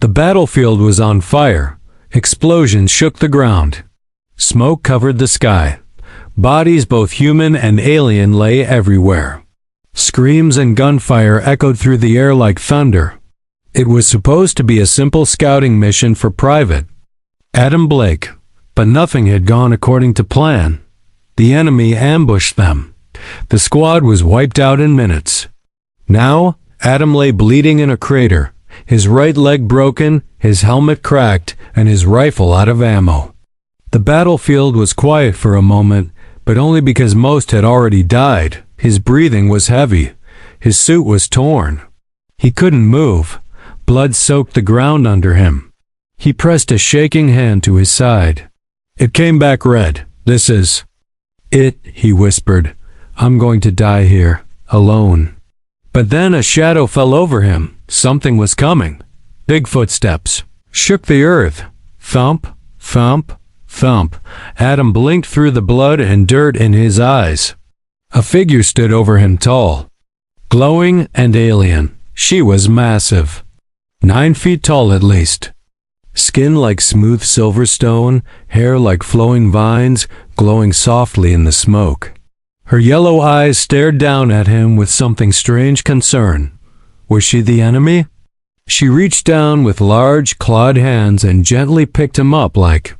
The battlefield was on fire. Explosions shook the ground. Smoke covered the sky. Bodies, both human and alien, lay everywhere. Screams and gunfire echoed through the air like thunder. It was supposed to be a simple scouting mission for Private Adam Blake, but nothing had gone according to plan. The enemy ambushed them. The squad was wiped out in minutes. Now, Adam lay bleeding in a crater, his right leg broken, his helmet cracked, and his rifle out of ammo. The battlefield was quiet for a moment, but only because most had already died. His breathing was heavy. His suit was torn. He couldn't move. Blood soaked the ground under him. He pressed a shaking hand to his side. It came back red. "This is it," he whispered. "I'm going to die here, alone." But then a shadow fell over him. Something was coming. Big footsteps shook the earth. Thump, thump, thump. Adam blinked through the blood and dirt in his eyes. A figure stood over him, tall, glowing and alien. She was massive. 9 feet tall at least. Skin like smooth silverstone, hair like flowing vines, glowing softly in the smoke. Her yellow eyes stared down at him with something strange concern. Was she the enemy? She reached down with large, clawed hands and gently picked him up like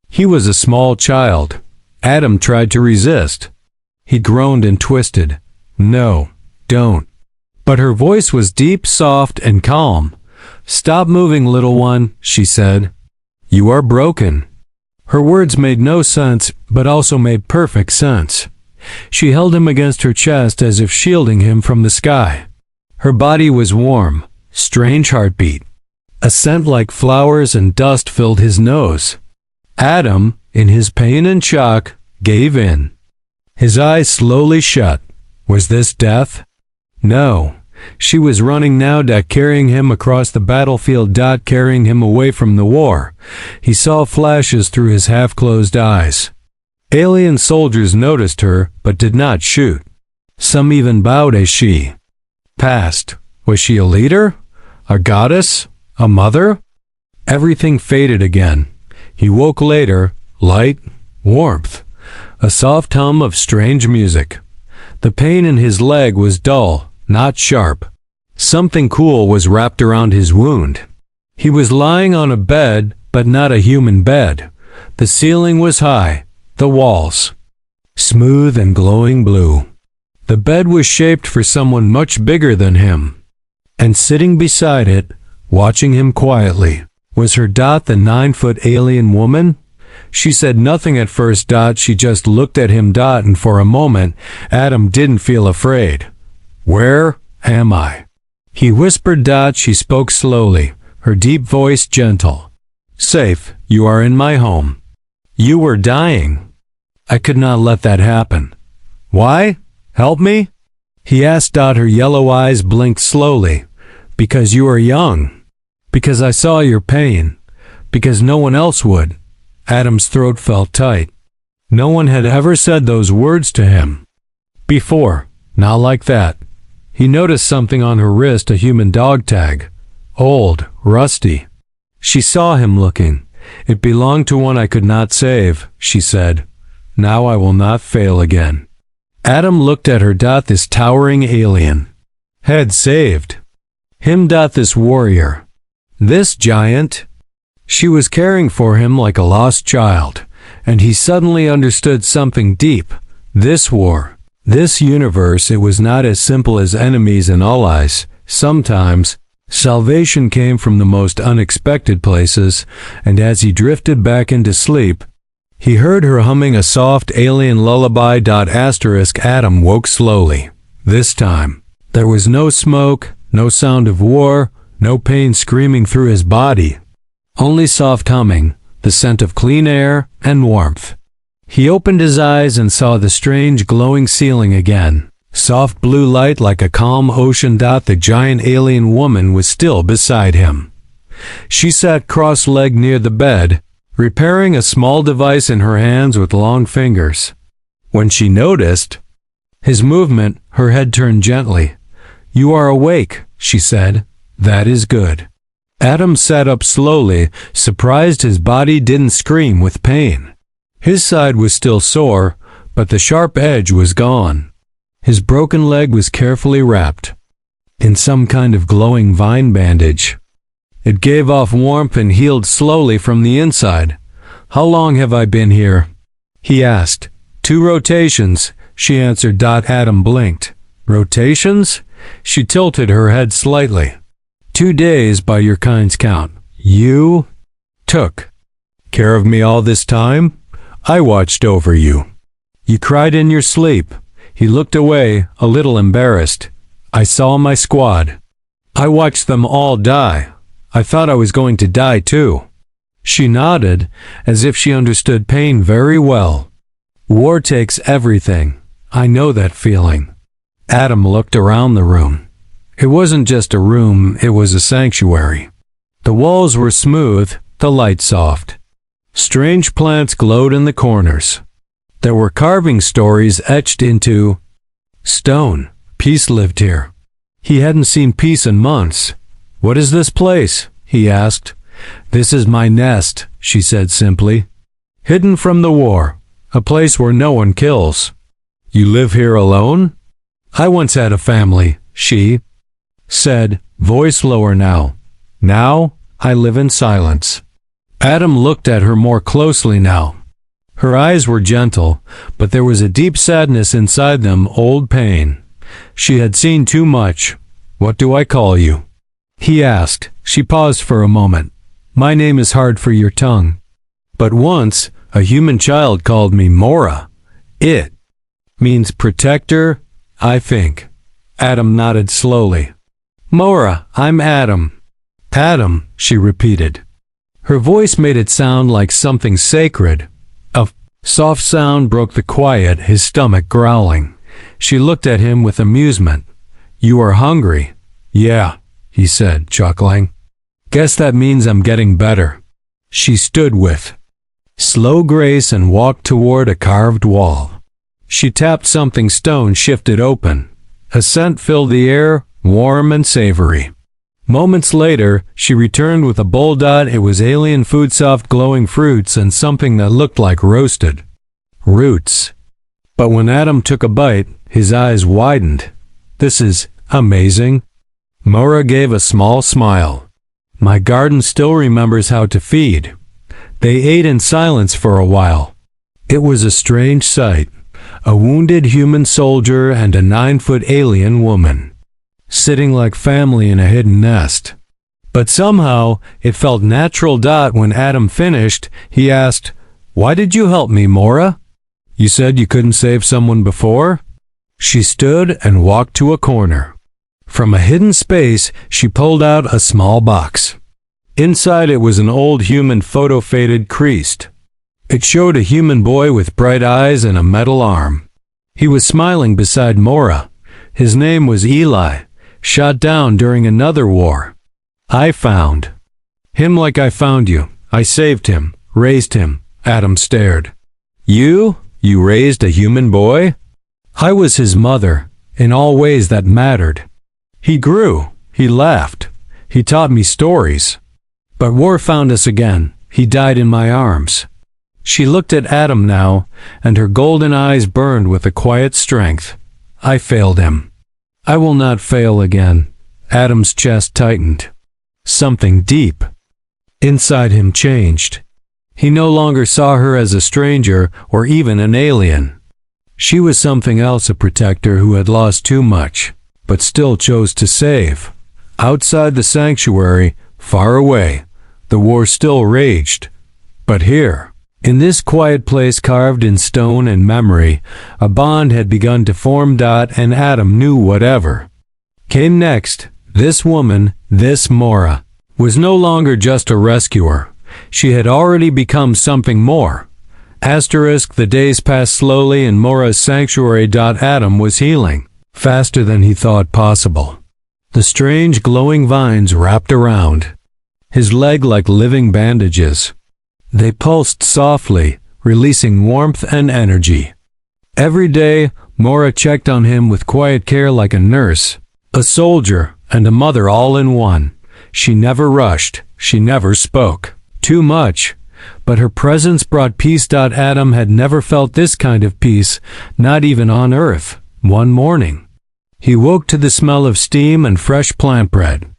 he was a small child. Adam tried to resist. He groaned and twisted. "No, don't." But her voice was deep, soft, and calm. "Stop moving, little one," she said. "You are broken." Her words made no sense, but also made perfect sense. She held him against her chest as if shielding him from the sky. Her body was warm, strange heartbeat. A scent like flowers and dust filled his nose. Adam, in his pain and shock, gave in. His eyes slowly shut. Was this death? No. She was running now, carrying him across the battlefield, carrying him away from the war. He saw flashes through his half-closed eyes. Alien soldiers noticed her, but did not shoot. Some even bowed as she passed. Was she a leader? A goddess? A mother? Everything faded again. He woke later, light, warmth, a soft hum of strange music. The pain in his leg was dull, not sharp. Something cool was wrapped around his wound. He was lying on a bed, but not a human bed. The ceiling was high, the walls smooth and glowing blue. The bed was shaped for someone much bigger than him. And sitting beside it, watching him quietly, was her the 9-foot alien woman? She said nothing at first. She just looked at him. And for a moment, Adam didn't feel afraid. "Where am I?" he whispered. She spoke slowly, her deep voice gentle. "Safe. You are in my home. You were dying. I could not let that happen." "Why? Help me?" he asked. Her yellow eyes blinked slowly. "Because you are young. Because I saw your pain. Because no one else would." Adam's throat felt tight. No one had ever said those words to him before, not like that. He noticed something on her wrist, a human dog tag. Old, rusty. She saw him looking. "It belonged to one I could not save," she said. "Now I will not fail again." Adam looked at her. This towering alien had saved him. This warrior. This giant. She was caring for him like a lost child, and he suddenly understood something deep. This war, this universe, it was not as simple as enemies and allies. Sometimes, salvation came from the most unexpected places, and as he drifted back into sleep, he heard her humming a soft alien lullaby. Adam woke slowly. This time, there was no smoke, no sound of war, no pain screaming through his body. Only soft humming, the scent of clean air and warmth. He opened his eyes and saw the strange glowing ceiling again. Soft blue light like a calm ocean. The giant alien woman was still beside him. She sat cross-legged near the bed, repairing a small device in her hands with long fingers. When she noticed his movement, her head turned gently. "You are awake," she said. "That is good." Adam sat up slowly, surprised his body didn't scream with pain. His side was still sore, but the sharp edge was gone. His broken leg was carefully wrapped in some kind of glowing vine bandage. It gave off warmth and healed slowly from the inside. "How long have I been here?" he asked. "2 rotations," she answered. Adam blinked. "Rotations?" She tilted her head slightly. 2 days by your kind's count. You took care of me all this time? I watched over you. You cried in your sleep." He looked away, a little embarrassed. "I saw my squad. I watched them all die. I thought I was going to die too." She nodded, as if she understood pain very well. "War takes everything. I know that feeling." Adam looked around the room. It wasn't just a room, it was a sanctuary. The walls were smooth, the light soft. Strange plants glowed in the corners. There were carving stories etched into stone. Peace lived here. He hadn't seen peace in months. "What is this place?" he asked. "This is my nest," she said simply. "Hidden from the war, a place where no one kills." "You live here alone?" "I once had a family," she said, voice lower now. "Now, I live in silence." Adam looked at her more closely now. Her eyes were gentle, but there was a deep sadness inside them, old pain. She had seen too much. "What do I call you?" he asked. She paused for a moment. "My name is hard for your tongue. But once, a human child called me Mora. It means protector, I think." Adam nodded slowly. "Mora, I'm Adam." "Adam," she repeated. Her voice made it sound like something sacred. A soft sound broke the quiet, his stomach growling. She looked at him with amusement. "You are hungry?" "Yeah," he said, chuckling. "Guess that means I'm getting better." She stood with slow grace and walked toward a carved wall. She tapped something, stone shifted open. A scent filled the air, warm and savory. Moments later, she returned with a bowl. It was alien food, soft glowing fruits and something that looked like roasted roots. But when Adam took a bite, his eyes widened. "This is amazing." Mora gave a small smile. "My garden still remembers how to feed." They ate in silence for a while. It was a strange sight. A wounded human soldier and a 9-foot alien woman, sitting like family in a hidden nest. But somehow, it felt natural. When Adam finished, he asked, "Why did you help me, Mora? You said you couldn't save someone before?" She stood and walked to a corner. From a hidden space, she pulled out a small box. Inside it was an old human photo, faded, creased. It showed a human boy with bright eyes and a metal arm. He was smiling beside Mora. His name was Eli, shot down during another war. "I found him like I found you. I saved him, raised him." Adam stared. You raised a human boy?" "I was his mother, in all ways that mattered. He grew, he laughed, he taught me stories. But war found us again. He died in my arms." She looked at Adam now, and her golden eyes burned with a quiet strength. "I failed him. I will not fail again." Adam's chest tightened. Something deep inside him changed. He no longer saw her as a stranger or even an alien. She was something else, a protector who had lost too much, but still chose to save. Outside the sanctuary, far away, the war still raged. But here, in this quiet place carved in stone and memory, a bond had begun to form. And Adam knew whatever came next, this woman, this Mora, was no longer just a rescuer. She had already become something more. The days passed slowly in Mora's sanctuary. Adam was healing, faster than he thought possible. The strange glowing vines wrapped around his leg like living bandages. They pulsed softly, releasing warmth and energy. Every day, Mora checked on him with quiet care, like a nurse, a soldier, and a mother all in one. She never rushed, she never spoke too much, but her presence brought peace. Adam had never felt this kind of peace, not even on Earth. One morning, he woke to the smell of steam and fresh plant bread.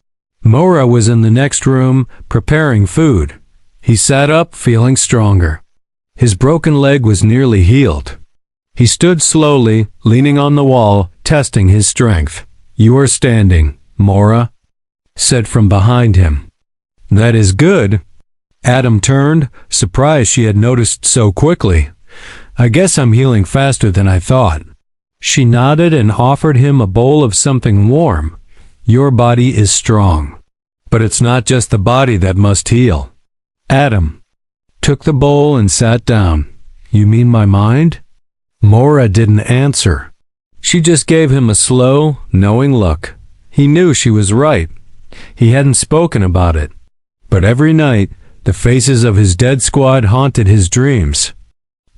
Mora was in the next room, preparing food. He sat up, feeling stronger. His broken leg was nearly healed. He stood slowly, leaning on the wall, testing his strength. "You are standing, Mora," said from behind him. "That is good." Adam turned, surprised she had noticed so quickly. "I guess I'm healing faster than I thought." She nodded and offered him a bowl of something warm. "Your body is strong. But it's not just the body that must heal." Adam took the bowl and sat down. "You mean my mind?" Mora didn't answer. She just gave him a slow, knowing look. He knew she was right. He hadn't spoken about it. But every night, the faces of his dead squad haunted his dreams.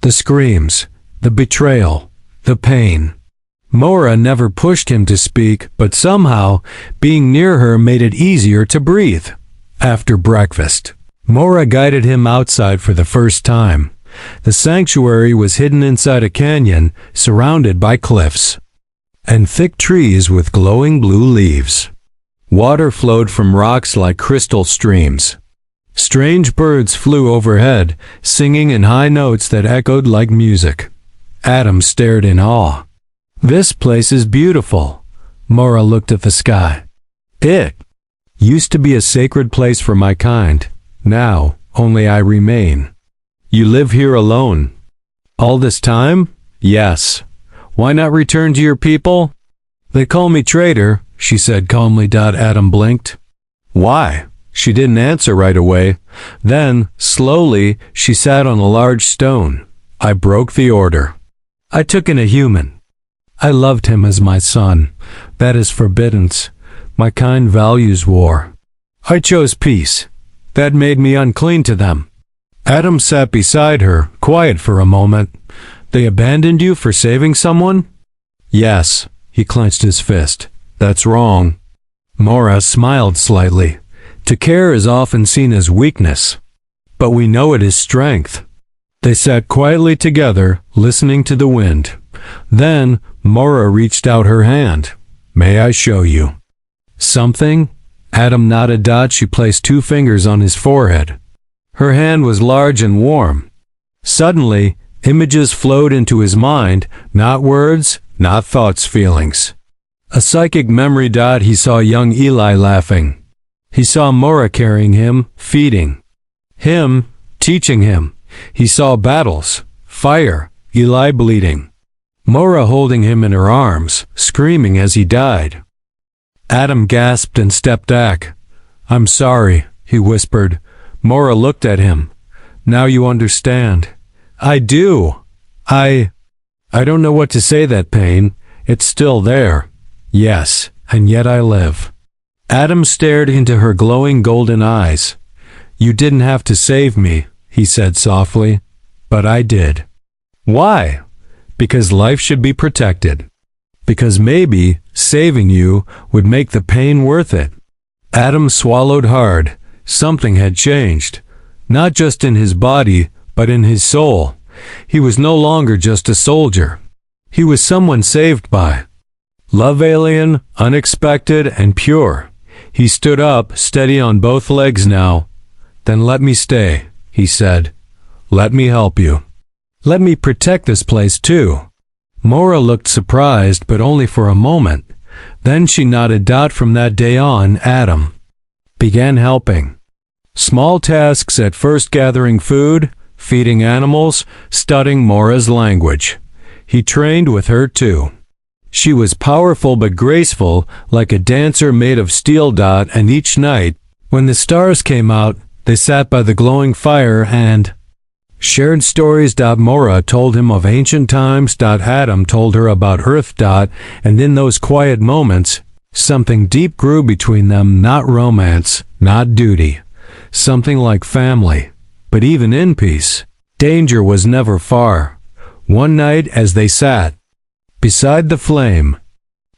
The screams, the betrayal, the pain. Mora never pushed him to speak, but somehow, being near her made it easier to breathe. After breakfast, Mora guided him outside for the first time. The sanctuary was hidden inside a canyon, surrounded by cliffs and thick trees with glowing blue leaves. Water flowed from rocks like crystal streams. Strange birds flew overhead, singing in high notes that echoed like music. Adam stared in awe. "This place is beautiful." Mora looked at the sky. "It used to be a sacred place for my kind. Now, only I remain." "You live here alone?" "All this time?" "Yes." "Why not return to your people?" "They call me traitor," she said calmly. Adam blinked. "Why?" She didn't answer right away. Then, slowly, she sat on a large stone. "I broke the order. I took in a human. I loved him as my son. That is forbidden. My kind values war. I chose peace. That made me unclean to them." Adam sat beside her, quiet for a moment. "They abandoned you for saving someone?" "Yes." He clenched his fist. "That's wrong." Mora smiled slightly. "To care is often seen as weakness, but we know it is strength." They sat quietly together, listening to the wind. Then Mora reached out her hand. "May I show you something?" Adam nodded. She placed 2 fingers on his forehead. Her hand was large and warm. Suddenly, images flowed into his mind, not words, not thoughts, feelings. A psychic memory. He saw young Eli laughing. He saw Mora carrying him, feeding him, teaching him. He saw battles, fire, Eli bleeding, Mora holding him in her arms, screaming as he died. Adam gasped and stepped back. "I'm sorry," he whispered. Mora looked at him. "Now you understand." "I do. I don't know what to say. That pain, it's still there." "Yes, and yet I live." Adam stared into her glowing golden eyes. "You didn't have to save me," he said softly, "but I did." "Why?" "Because life should be protected. Because maybe saving you would make the pain worth it." Adam swallowed hard. Something had changed, not just in his body, but in his soul. He was no longer just a soldier. He was someone saved by love, alien, unexpected, and pure. He stood up, steady on both legs now. "Then let me stay," he said. "Let me help you. Let me protect this place too." Mora looked surprised, but only for a moment. Then she nodded. From that day on, Adam began helping. Small tasks at first: gathering food, feeding animals, studying Mora's language. He trained with her too. She was powerful but graceful, like a dancer made of steel. And each night, when the stars came out, they sat by the glowing fire and shared stories. Mora told him of ancient times. Adam told her about Earth. And in those quiet moments, something deep grew between them. Not romance, not duty. Something like family. But even in peace, danger was never far. One night, as they sat beside the flame,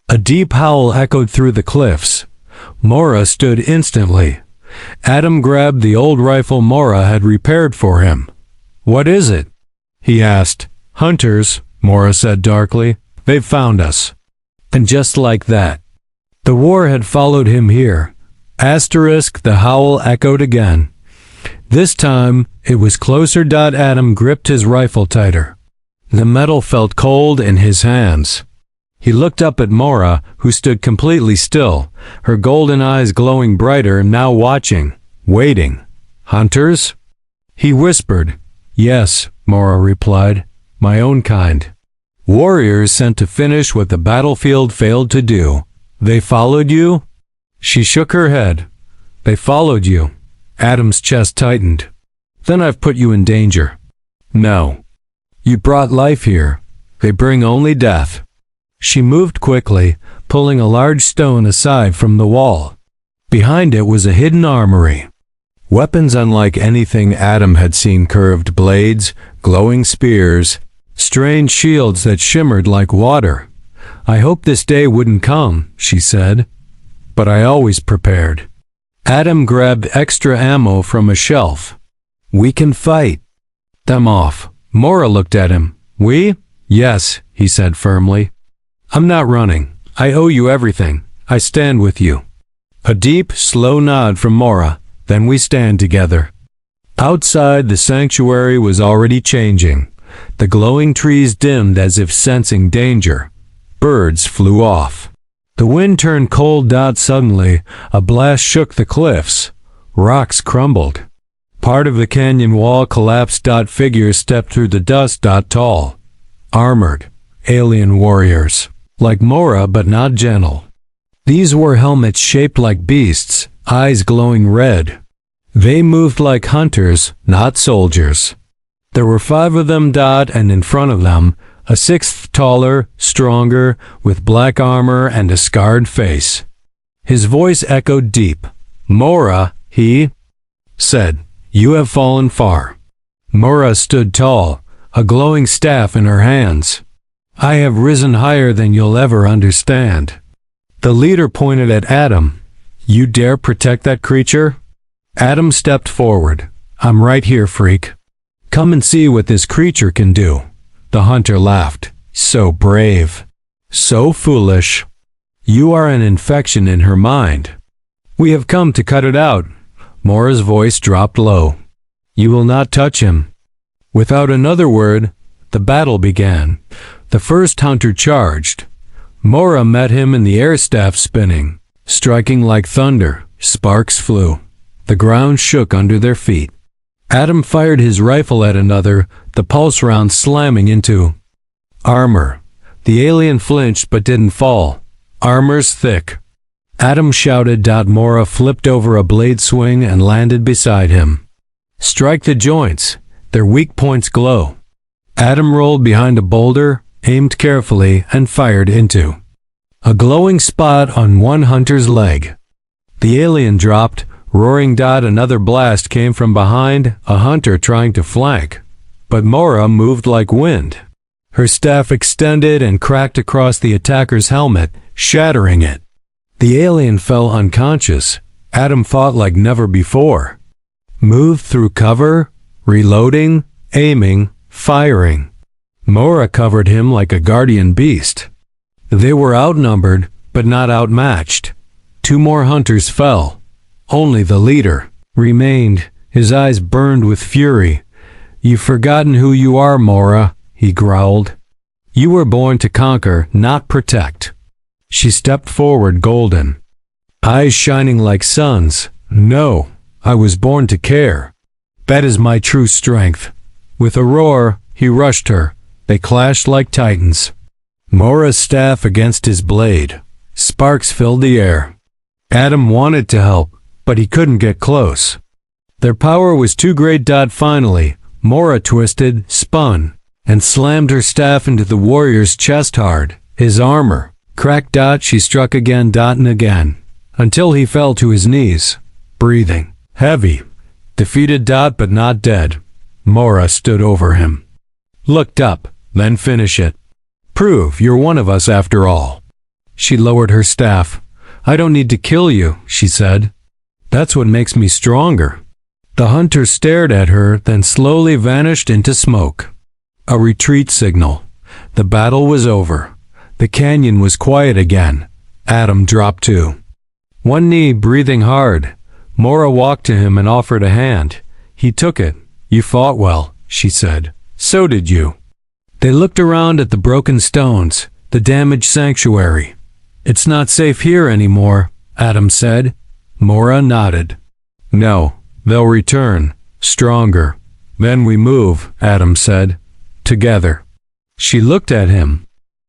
a deep howl echoed through the cliffs. Mora stood instantly. Adam grabbed the old rifle Mora had repaired for him. "What is it?" he asked. "Hunters," Mora said darkly. "They've found us." And just like that, the war had followed him here. Asterisk, the howl echoed again. This time, it was closer. Adam gripped his rifle tighter. The metal felt cold in his hands. He looked up at Mora, who stood completely still, her golden eyes glowing brighter, now watching, waiting. "Hunters?" he whispered. "Yes," Mora replied. "My own kind. Warriors sent to finish what the battlefield failed to do. They followed you?" She shook her head. "They followed you." Adam's chest tightened. "Then I've put you in danger." "No. You brought life here. They bring only death." She moved quickly, pulling a large stone aside from the wall. Behind it was a hidden armory. Weapons unlike anything Adam had seen: curved blades, glowing spears, strange shields that shimmered like water. "I hoped this day wouldn't come," she said. "But I always prepared." Adam grabbed extra ammo from a shelf. "We can fight." "Them off." Mora looked at him. "We?" "Yes," he said firmly. "I'm not running. I owe you everything. I stand with you." A deep, slow nod from Mora, then we stand together. Outside, the sanctuary was already changing. The glowing trees dimmed as if sensing danger. Birds flew off. The wind turned cold. Suddenly, a blast shook the cliffs. Rocks crumbled. Part of the canyon wall collapsed. Figures stepped through the dust. Tall, armored, alien warriors. Like Mora, but not gentle. These wore helmets shaped like beasts, eyes glowing red. They moved like hunters, not soldiers. There were 5 of them. And in front of them, a 6th, taller, stronger, with black armor and a scarred face. His voice echoed deep. "Mora," he said, "you have fallen far." Mora stood tall, a glowing staff in her hands. "I have risen higher than you'll ever understand." The leader pointed at Adam. "You dare protect that creature?" Adam stepped forward. "I'm right here, freak. Come and see what this creature can do." The hunter laughed. "So brave. So foolish. You are an infection in her mind. We have come to cut it out." Mora's voice dropped low. "You will not touch him." Without another word, the battle began. The first hunter charged. Mora met him in the air, staff spinning, striking like thunder. Sparks flew. The ground shook under their feet. Adam fired his rifle at another, the pulse round slamming into armor. The alien flinched but didn't fall. Armor's thick. Adam shouted. Mora flipped over a blade swing and landed beside him. "Strike the joints. Their weak points glow." Adam rolled behind a boulder, aimed carefully, and fired into a glowing spot on one hunter's leg. The alien dropped, roaring. Another blast came from behind, a hunter trying to flank. But Mora moved like wind. Her staff extended and cracked across the attacker's helmet, shattering it. The alien fell unconscious. Adam fought like never before. Moved through cover, reloading, aiming, firing. Mora covered him like a guardian beast. They were outnumbered, but not outmatched. 2 more hunters fell. Only the leader remained. His eyes burned with fury. "You've forgotten who you are, Mora," he growled. "You were born to conquer, not protect." She stepped forward, golden, eyes shining like suns. "No, I was born to care. That is my true strength." With a roar, he rushed her. They clashed like titans. Mora's staff against his blade. Sparks filled the air. Adam wanted to help, but he couldn't get close. Their power was too great. Finally, Mora twisted, spun, and slammed her staff into the warrior's chest hard. His armor cracked. She struck again, and again, until he fell to his knees, breathing heavy. Defeated. But not dead. Mora stood over him. "Looked up, then finish it. Prove you're one of us after all." She lowered her staff. I don't need to kill you, she said. That's what makes me stronger. The hunter stared at her, then slowly vanished into smoke. A retreat signal. The battle was over. The canyon was quiet again. Adam dropped to one knee, breathing hard. Mora walked to him and offered a hand. He took it. You fought well, she said. So did you. They looked around at the broken stones, the damaged sanctuary. It's not safe here anymore, Adam said. Mora nodded. No, they'll return, stronger. Then we move, Adam said. Together. She looked at him.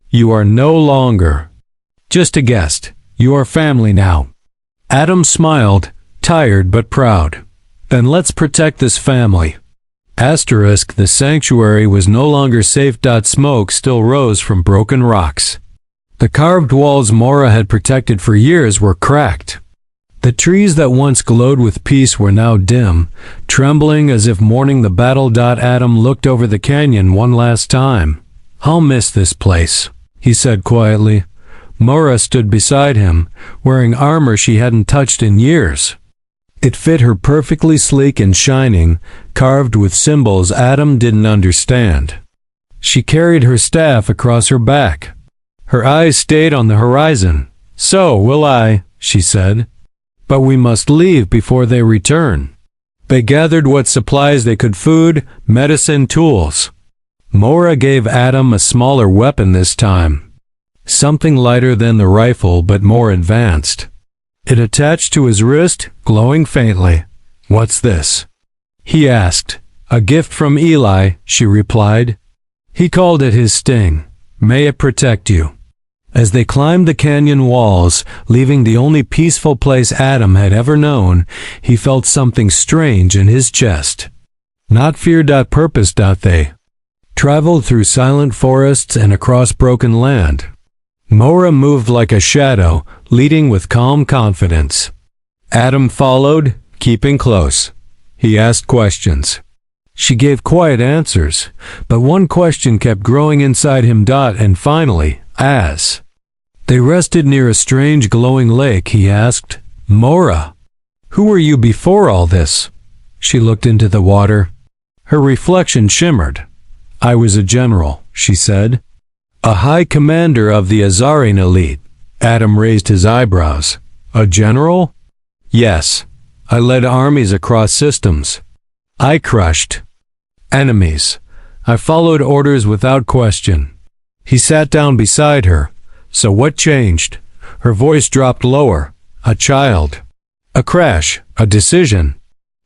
You are no longer just a guest. You are family now. Adam smiled, tired but proud. Then let's protect this family. Asterisk, the sanctuary was no longer safe. Smoke still rose from broken rocks. The carved walls Mora had protected for years were cracked. The trees that once glowed with peace were now dim, trembling as if mourning the battle. Adam looked over the canyon one last time. I'll miss this place, he said quietly. Mora stood beside him, wearing armor she hadn't touched in years. It fit her perfectly, sleek and shining, carved with symbols Adam didn't understand. She carried her staff across her back. Her eyes stayed on the horizon. So will I, she said. But we must leave before they return. They gathered what supplies they could: food, medicine, tools. Mora gave Adam a smaller weapon this time. Something lighter than the rifle but more advanced. It attached to his wrist, glowing faintly. What's this? He asked. A gift from Eli, she replied. He called it his sting. May it protect you. As they climbed the canyon walls, leaving the only peaceful place Adam had ever known, he felt something strange in his chest. Not fear. Purpose. They traveled through silent forests and across broken land. Mora moved like a shadow, leading with calm confidence. Adam followed, keeping close. He asked questions. She gave quiet answers, but one question kept growing inside him. And finally, as they rested near a strange glowing lake, he asked, Mora, who were you before all this? She looked into the water. Her reflection shimmered. I was a general, she said. A high commander of the Azarian elite. Adam raised his eyebrows. A general? Yes. I led armies across systems. I crushed enemies. I followed orders without question. He sat down beside her. So what changed? Her voice dropped lower. A child. A crash. A decision.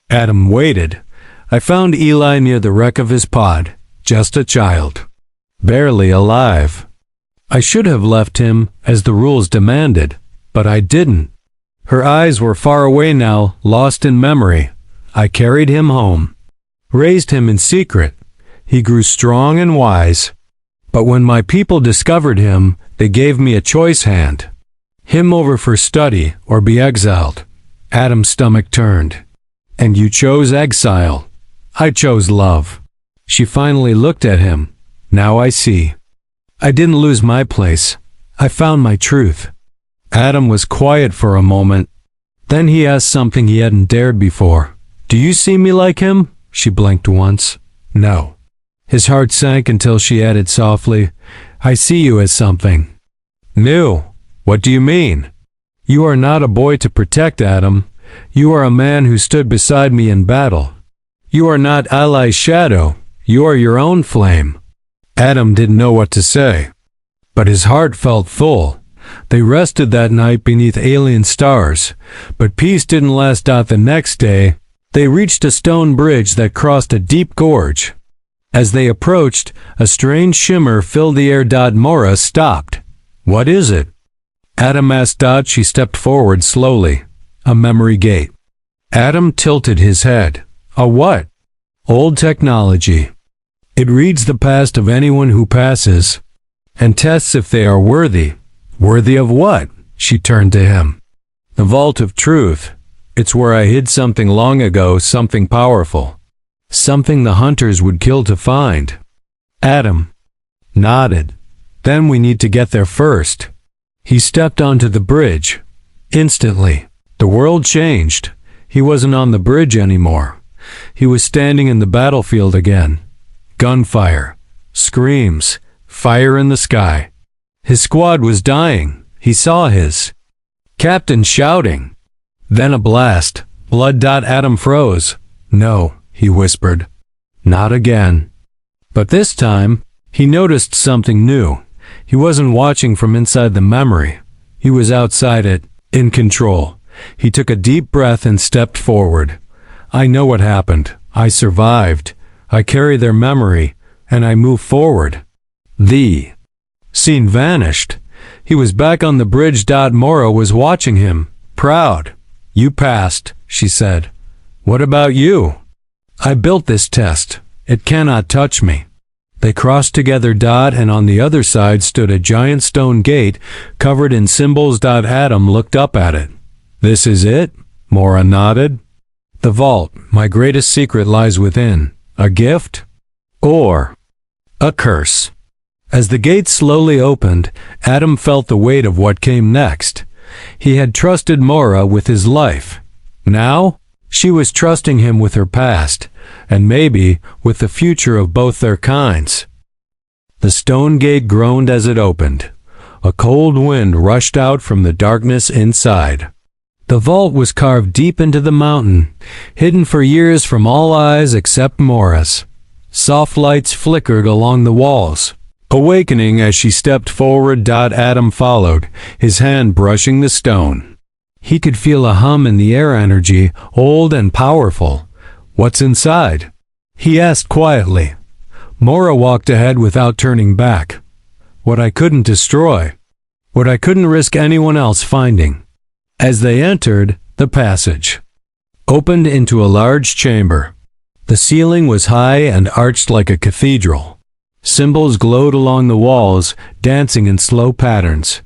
Adam waited. I found Eli near the wreck of his pod. Just a child. Barely alive. I should have left him, as the rules demanded, but I didn't. Her eyes were far away now, lost in memory. I carried him home. Raised him in secret. He grew strong and wise. But when my people discovered him, they gave me a choice hand. Him over for study or be exiled. Adam's stomach turned. And you chose exile. I chose love. She finally looked at him. Now I see. I didn't lose my place. I found my truth. Adam was quiet for a moment. Then he asked something he hadn't dared before. Do you see me like him? She blinked once. No. His heart sank until she added softly, I see you as something new. What do you mean? You are not a boy to protect, Adam. You are a man who stood beside me in battle. You are not Ali's shadow. You are your own flame. Adam didn't know what to say, but his heart felt full. They rested that night beneath alien stars, but peace didn't last. The next day, they reached a stone bridge that crossed a deep gorge. As they approached, a strange shimmer filled the air. Mora stopped. What is it? Adam asked. She stepped forward slowly. A memory gate. Adam tilted his head. A what? Old technology. It reads the past of anyone who passes, and tests if they are worthy. Worthy of what? She turned to him. The vault of truth. It's where I hid something long ago, something powerful. Something the hunters would kill to find. Adam nodded. Then we need to get there first. He stepped onto the bridge. Instantly, the world changed. He wasn't on the bridge anymore. He was standing in the battlefield again. Gunfire, screams, fire in the sky. His squad was dying. He saw his captain shouting. Then a blast. Blood. Adam froze. No, he whispered. Not again. But this time, he noticed something new. He wasn't watching from inside the memory. He was outside it, in control. He took a deep breath and stepped forward. I know what happened. I survived. I carry their memory, and I move forward. The scene vanished. He was back on the bridge. Mora was watching him, proud. You passed, she said. What about you? I built this test. It cannot touch me. They crossed together. And on the other side stood a giant stone gate covered in symbols. Adam looked up at it. This is it? Mora nodded. The vault, my greatest secret, lies within. A gift? Or a curse? As the gate slowly opened, Adam felt the weight of what came next. He had trusted Mora with his life. Now, she was trusting him with her past, and maybe with the future of both their kinds. The stone gate groaned as it opened. A cold wind rushed out from the darkness inside. The vault was carved deep into the mountain, hidden for years from all eyes except Mora's. Soft lights flickered along the walls. Awakening as she stepped forward. Adam followed, his hand brushing the stone. He could feel a hum in the air, energy, old and powerful. What's inside? He asked quietly. Mora walked ahead without turning back. What I couldn't destroy. What I couldn't risk anyone else finding. As they entered, the passage opened into a large chamber. The ceiling was high and arched like a cathedral. Symbols glowed along the walls, dancing in slow patterns.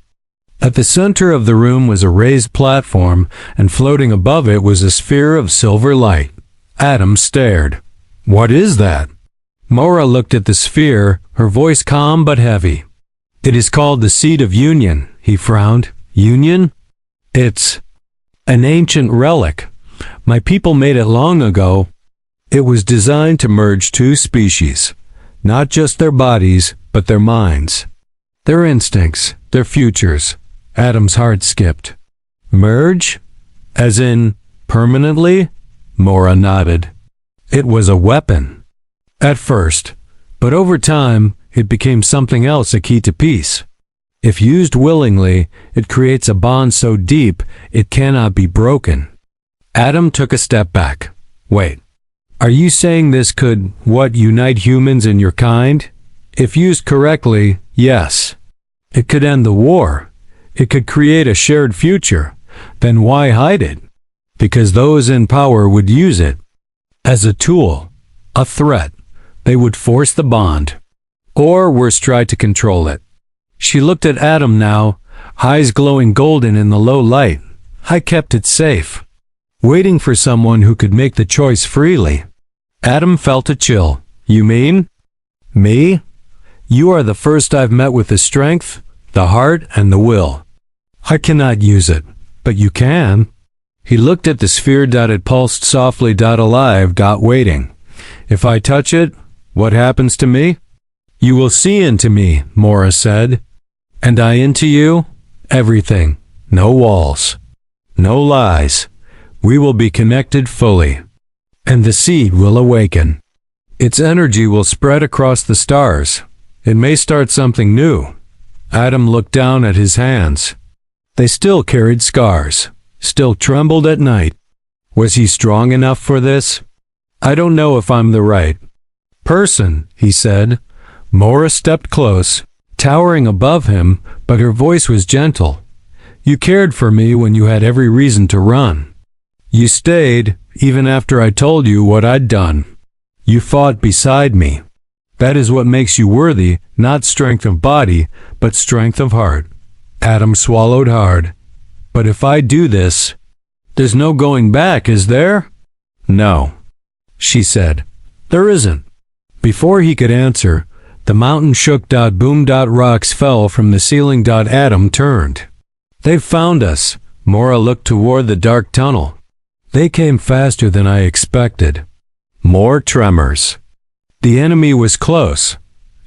At the center of the room was a raised platform, and floating above it was a sphere of silver light. Adam stared. What is that? Mora looked at the sphere, her voice calm but heavy. It is called the Seed of Union, he frowned. Union? It's an ancient relic. My people made it long ago. It was designed to merge two species. Not just their bodies, but their minds. Their instincts, their futures. Adam's heart skipped. Merge? As in, permanently? Mora nodded. It was a weapon. At first. But over time, it became something else, a key to peace. If used willingly, it creates a bond so deep, it cannot be broken. Adam took a step back. Wait. Are you saying this could, unite humans in your kind? If used correctly, yes. It could end the war. It could create a shared future. Then why hide it? Because those in power would use it. As a tool. A threat. They would force the bond. Or worse, try to control it. She looked at Adam now, eyes glowing golden in the low light. I kept it safe. Waiting for someone who could make the choice freely. Adam felt a chill. You mean? Me? You are the first I've met with the strength, the heart, and the will. I cannot use it, but you can. He looked at the sphere. It pulsed softly. Alive. Waiting. If I touch it, what happens to me? You will see into me, Mora said. And I into you? Everything. No walls. No lies. We will be connected fully. And the seed will awaken. Its energy will spread across the stars. It may start something new. Adam looked down at his hands. They still carried scars, still trembled at night. Was he strong enough for this? I don't know if I'm the right person, he said. Mora stepped close, towering above him, but her voice was gentle. You cared for me when you had every reason to run. You stayed, even after I told you what I'd done. You fought beside me. That is what makes you worthy, not strength of body, but strength of heart. Adam swallowed hard. But if I do this, there's no going back, is there? No, she said. There isn't. Before he could answer, the mountain shook. Boom. Rocks fell from the ceiling. Adam turned. They've found us. Mora looked toward the dark tunnel. They came faster than I expected. More tremors. The enemy was close.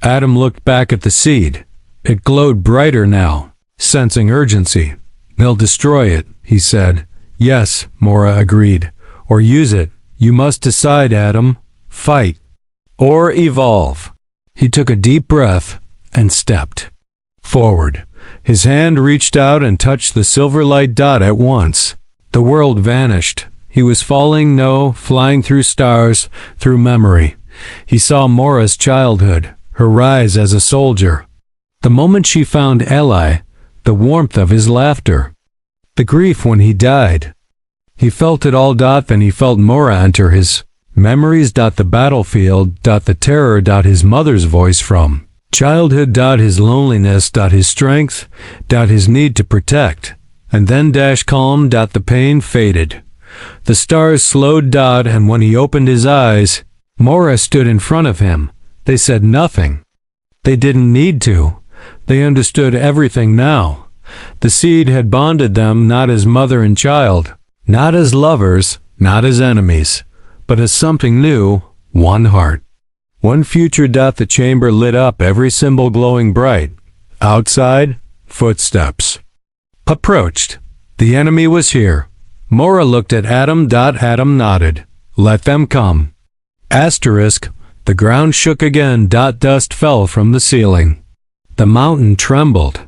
Adam looked back at the seed. It glowed brighter now, sensing urgency. They'll destroy it, he said. Yes, Mora agreed. Or use it. You must decide, Adam. Fight. Or evolve. He took a deep breath and stepped forward. His hand reached out and touched the silver light dot at once. The world vanished. He was flying through stars, through memory. He saw Mora's childhood, her rise as a soldier. The moment she found Eli, the warmth of his laughter. The grief when he died. He felt it all. Then he felt Mora enter his memories. The battlefield. The terror. His mother's voice from childhood. His loneliness. His strength. His need to protect. And then calm. The pain faded. The stars slowed. And when he opened his eyes, Mora stood in front of him. They said nothing. They didn't need to. They understood everything now. The seed had bonded them, not as mother and child, not as lovers, not as enemies, but as something new, one heart. One future. The chamber lit up, every symbol glowing bright. Outside, footsteps. Approached. The enemy was here. Mora looked at Adam. Adam nodded. Let them come. Asterisk. The ground shook again. Dust fell from the ceiling. The mountain trembled.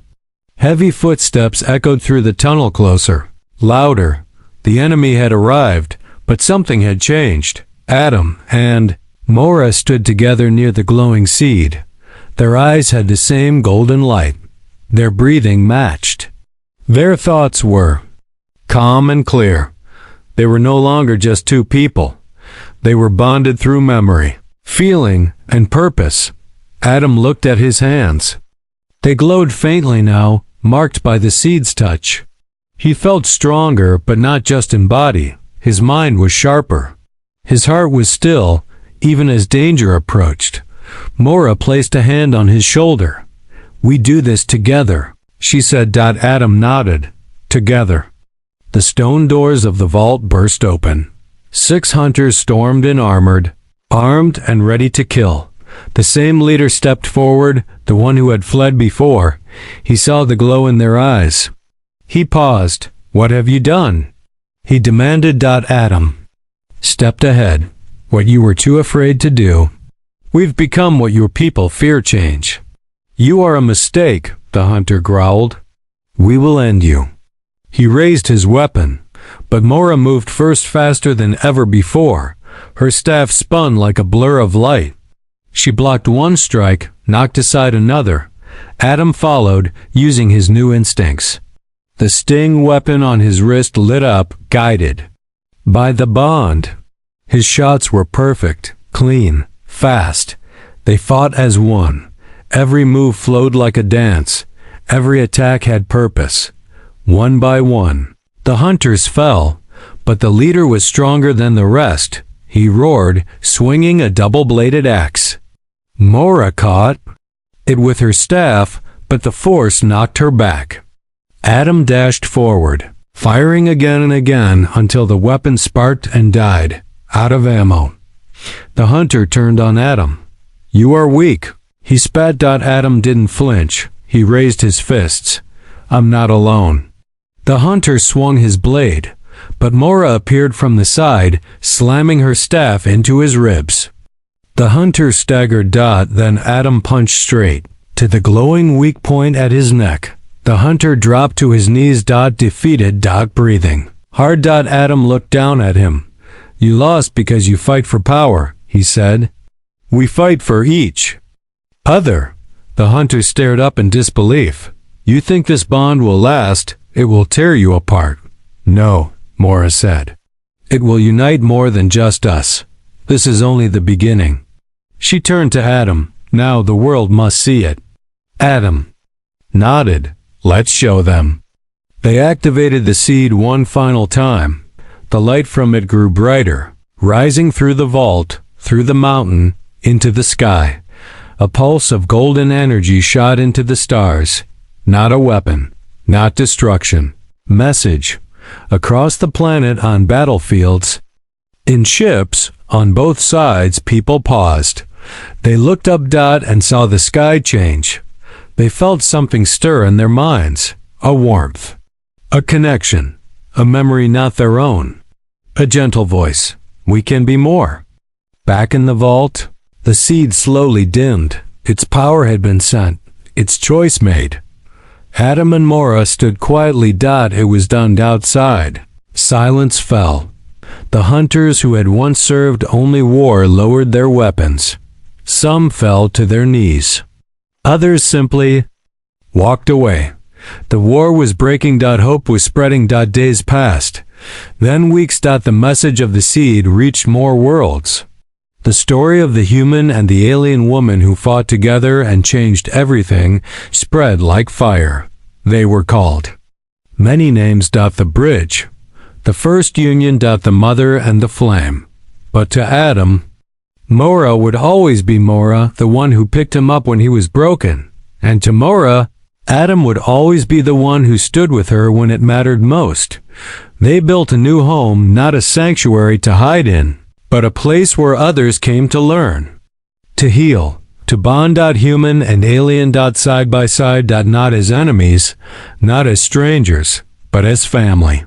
Heavy footsteps echoed through the tunnel, closer, louder. The enemy had arrived, but something had changed. Adam and Mora stood together near the glowing seed. Their eyes had the same golden light. Their breathing matched. Their thoughts were calm and clear. They were no longer just two people. They were bonded through memory, feeling, and purpose. Adam looked at his hands. They glowed faintly now, marked by the seed's touch. He felt stronger, but not just in body. His mind was sharper. His heart was still, even as danger approached. Mora placed a hand on his shoulder. We do this together, she said. Adam nodded. Together. The stone doors of the vault burst open. 6 hunters stormed in armed and ready to kill. The same leader stepped forward, the one who had fled before. He saw the glow in their eyes. He paused. What have you done? He demanded. Adam stepped ahead. What you were too afraid to do. We've become what your people fear change. You are a mistake, the hunter growled. We will end you. He raised his weapon, but Mora moved first, faster than ever before. Her staff spun like a blur of light. She blocked one strike, knocked aside another. Adam followed, using his new instincts. The sting weapon on his wrist lit up, guided by the bond. His shots were perfect, clean, fast. They fought as one. Every move flowed like a dance. Every attack had purpose. One by one, the hunters fell, but the leader was stronger than the rest. He roared, swinging a double-bladed axe. Mora caught it with her staff, but the force knocked her back. Adam dashed forward, firing again and again until the weapon sparked and died, out of ammo. The hunter turned on Adam. You are weak. He spat. Adam didn't flinch. He raised his fists. I'm not alone. The hunter swung his blade, but Mora appeared from the side, slamming her staff into his ribs. The hunter staggered. Then Adam punched straight to the glowing weak point at his neck. The hunter dropped to his knees. Defeated. Breathing hard. Adam looked down at him. You lost because you fight for power, he said. We fight for each other. The hunter stared up in disbelief. You think this bond will last? It will tear you apart. No, Mora said. It will unite more than just us. This is only the beginning. She turned to Adam. Now the world must see it. Adam nodded. Let's show them. They activated the seed one final time. The light from it grew brighter, rising through the vault, through the mountain, into the sky. A pulse of golden energy shot into the stars. Not a weapon, not destruction, Message. Across the planet on battlefields. In ships, on both sides, people paused. They looked up and saw the sky change. They felt something stir in their minds. A warmth. A connection. A memory not their own. A gentle voice. We can be more. Back in the vault, the seed slowly dimmed. Its power had been sent. Its choice made. Adam and Mora stood quietly. It was done outside. Silence fell. The hunters who had once served only war lowered their weapons. Some fell to their knees. Others simply walked away. The war was breaking. Hope was spreading. Days passed. Then weeks. The message of the seed reached more worlds. The story of the human and the alien woman who fought together and changed everything spread like fire. They were called many names. The bridge. The first union. The mother and the flame. But to Adam, Mora would always be Mora, the one who picked him up when he was broken. And to Mora, Adam would always be the one who stood with her when it mattered most. They built a new home, not a sanctuary to hide in, but a place where others came to learn, to heal, to bond. Human and alien. Side by side. Not as enemies, not as strangers, but as family.